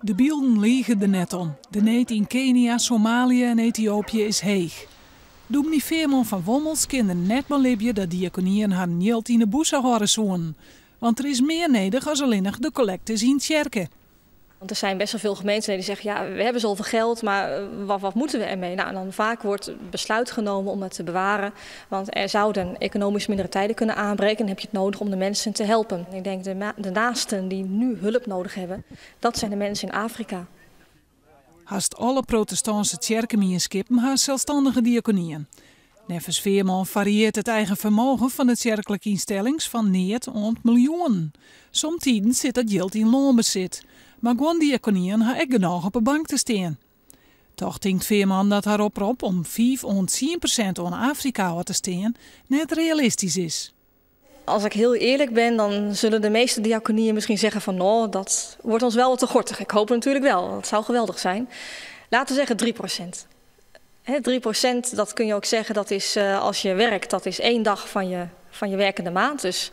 De beelden liegen er net om. De need in Kenia, Somalië en Ethiopië is heeg. Dominee Veerman van Wommels kende net belibje dat diakonieën haar geld in de boezem horen zoen. Want er is meer nodig als alleen nog de collectes in het kerken. Want er zijn best wel veel gemeenten die zeggen, ja, we hebben zoveel geld, maar wat moeten we ermee? Nou, dan vaak wordt besluit genomen om het te bewaren. Want er zouden economisch mindere tijden kunnen aanbreken en dan heb je het nodig om de mensen te helpen. Ik denk de naasten die nu hulp nodig hebben, dat zijn de mensen in Afrika. Haast alle protestantse kerken skippen haar zelfstandige diakonieën. Nevens Veerman varieert het eigen vermogen van de kerkelijke instellings van neer tot miljoen. Somtijds zit dat geld in loonbezit. Maar gewoon diakonieën haar ook genoeg op een bank te staan. Toch denkt Veerman dat haar oproep om 5-10% aan Afrika te staan net realistisch is. Als ik heel eerlijk ben, dan zullen de meeste diakonieën misschien zeggen van nou, dat wordt ons wel wat te gortig. Ik hoop het natuurlijk wel, dat zou geweldig zijn. Laten we zeggen 3%. 3%, dat kun je ook zeggen, dat is als je werkt, dat is 1 dag van je werkende maand. Dus 3%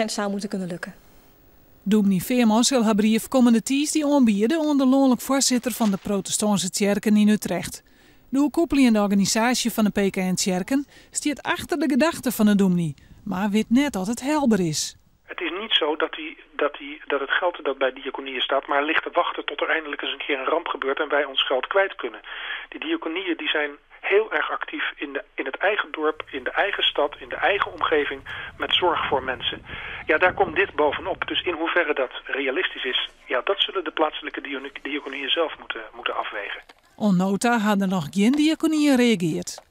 zou moeten kunnen lukken. Dominee Veerman zal haar brief komende die aanbieden onder landelijk voorzitter van de protestantse kerken in Utrecht. De overkoepelende organisatie van de PKN-kerken staat achter de gedachten van de dominee, maar weet net dat het helder is. Het is niet zo dat het geld dat bij diakonieën staat, maar ligt te wachten tot er eindelijk eens een keer een ramp gebeurt en wij ons geld kwijt kunnen. Die diakonieën die zijn heel erg actief in het eigen dorp, in de eigen stad, in de eigen omgeving met zorg voor mensen. Ja, daar komt dit bovenop. Dus in hoeverre dat realistisch is, ja, dat zullen de plaatselijke diakonieën zelf moeten afwegen. Onnota hadden nog geen diakonieën gereageerd.